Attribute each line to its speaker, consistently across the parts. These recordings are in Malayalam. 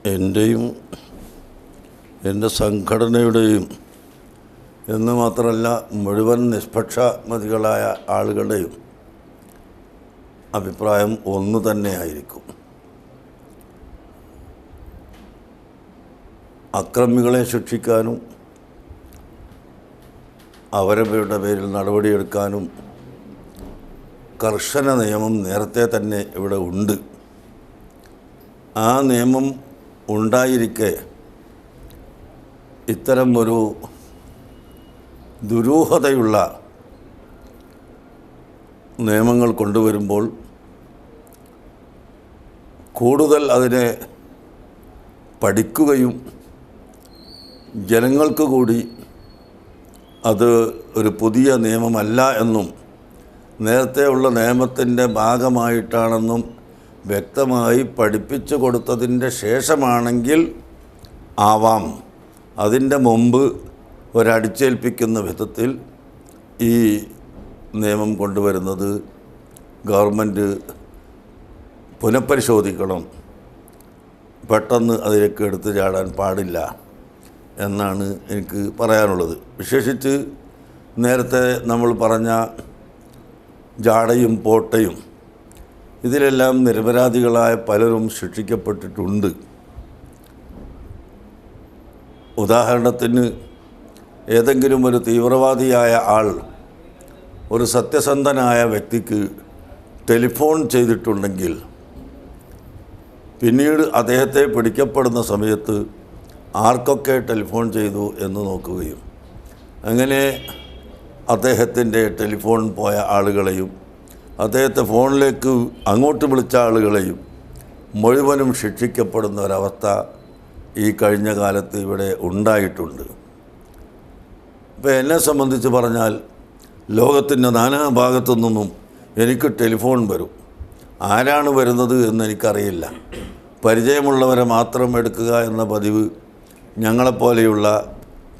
Speaker 1: എൻ്റെയും എൻ്റെ സംഘടനയുടെയും എന്ന് മാത്രമല്ല മുഴുവൻ നിഷ്പക്ഷമതികളായ ആളുകളുടെയും അഭിപ്രായം ഒന്നു തന്നെയായിരിക്കും. അക്രമികളെ ശിക്ഷിക്കാനും അവരുടെ പേരിൽ നടപടിയെടുക്കാനും കർശന നിയമം നേരത്തെ തന്നെ ഇവിടെ ഉണ്ട്. ആ നിയമം ഉണ്ടായിരിക്കെ ഇത്തരം ഒരു ദുരൂഹതയുള്ള നിയമങ്ങൾ കൊണ്ടുവരുമ്പോൾ കൂടുതൽ അതിനെ പഠിക്കുകയും ജനങ്ങൾക്ക് കൂടി അത് ഒരു പുതിയ നിയമമല്ല എന്നും നേരത്തെ ഉള്ള നിയമത്തിൻ്റെ ഭാഗമായിട്ടാണെന്നും വ്യക്തമായി പഠിപ്പിച്ചു കൊടുത്തതിൻ്റെ ശേഷമാണെങ്കിൽ ആവാം. അതിൻ്റെ മുമ്പ് ഒരടിച്ചേൽപ്പിക്കുന്ന വിധത്തിൽ ഈ നിയമം കൊണ്ടുവരുന്നത് ഗവൺമെൻറ് പുനഃപരിശോധിക്കണം, പെട്ടെന്ന് അതിലേക്ക് എടുത്തു ചാടാൻ പാടില്ല എന്നാണ് എനിക്ക് പറയാനുള്ളത്. വിശേഷിച്ച് നേരത്തെ നമ്മൾ പറഞ്ഞ ജാടയും പോട്ടയും ഇതിലെല്ലാം നിരപരാധികളായ പലരും ശിക്ഷിക്കപ്പെട്ടിട്ടുണ്ട്. ഉദാഹരണത്തിന് ഏതെങ്കിലും ഒരു തീവ്രവാദിയായ ആൾ ഒരു സത്യസന്ധനായ വ്യക്തിക്ക് ടെലിഫോൺ ചെയ്തിട്ടുണ്ടെങ്കിൽ പിന്നീട് അദ്ദേഹത്തെ പിടിക്കപ്പെടുന്ന സമയത്ത് ആർക്കൊക്കെ ടെലിഫോൺ ചെയ്തു എന്ന് നോക്കുകയും അങ്ങനെ അദ്ദേഹത്തിൻ്റെ ടെലിഫോൺ പോയ ആളുകളെയും അദ്ദേഹത്തെ ഫോണിലേക്ക് അങ്ങോട്ട് വിളിച്ച ആളുകളെയും മുഴുവനും ശിക്ഷിക്കപ്പെടുന്ന ഒരവസ്ഥ ഈ കഴിഞ്ഞ കാലത്ത് ഇവിടെ ഉണ്ടായിട്ടുണ്ട്. ഇപ്പോൾ എന്നെ സംബന്ധിച്ച് പറഞ്ഞാൽ ലോകത്തിൻ്റെ നാനാഭാഗത്തു നിന്നും എനിക്ക് ടെലിഫോൺ വരും. ആരാണ് വരുന്നത് എന്നെനിക്കറിയില്ല. പരിചയമുള്ളവരെ മാത്രം എടുക്കുക എന്ന പതിവ് ഞങ്ങളെപ്പോലെയുള്ള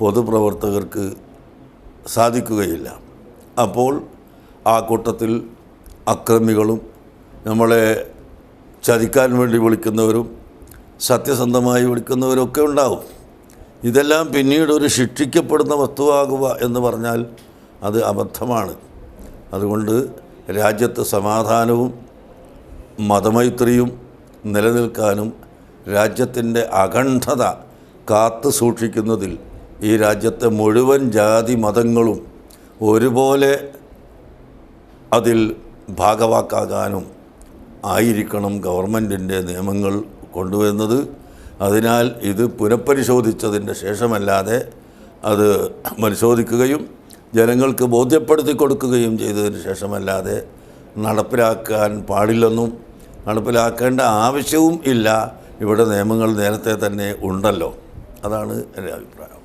Speaker 1: പൊതുപ്രവർത്തകർക്ക് സാധിക്കുകയില്ല. അപ്പോൾ ആ കൂട്ടത്തിൽ അക്രമികളും നമ്മളെ ചതിക്കാൻ വേണ്ടി വിളിക്കുന്നവരും സത്യസന്ധമായി വിളിക്കുന്നവരൊക്കെ ഉണ്ടാവും. ഇതെല്ലാം പിന്നീട് ഒരു ശിക്ഷിക്കപ്പെടുന്ന വസ്തുവാകുക എന്ന് പറഞ്ഞാൽ അത് അബദ്ധമാണ്. അതുകൊണ്ട് രാജ്യത്ത് സമാധാനവും മതമൈത്രിയും നിലനിൽക്കാനും രാജ്യത്തിൻ്റെ അഖണ്ഡത കാത്തു സൂക്ഷിക്കുന്നതിൽ ഈ രാജ്യത്തെ മുഴുവൻ ജാതി മതങ്ങളും ഒരുപോലെ അതിൽ ഭാഗവാക്കാകാനും ആയിരിക്കണം ഗവൺമെൻറ്റിൻ്റെ നിയമങ്ങൾ കൊണ്ടുവരുന്നത്. അതിനാൽ ഇത് പുനഃപരിശോധിച്ചതിൻ്റെ ശേഷമല്ലാതെ അത് പരിശോധിക്കുകയും ജനങ്ങൾക്ക് ബോധ്യപ്പെടുത്തി കൊടുക്കുകയും ചെയ്തതിന് ശേഷമല്ലാതെ നടപ്പിലാക്കാൻ പാടില്ലെന്നും നടപ്പിലാക്കേണ്ട ആവശ്യവും ഇല്ല. ഇവിടെ നിയമങ്ങൾ നേരത്തെ തന്നെ ഉണ്ടല്ലോ. അതാണ് എൻ്റെ അഭിപ്രായം.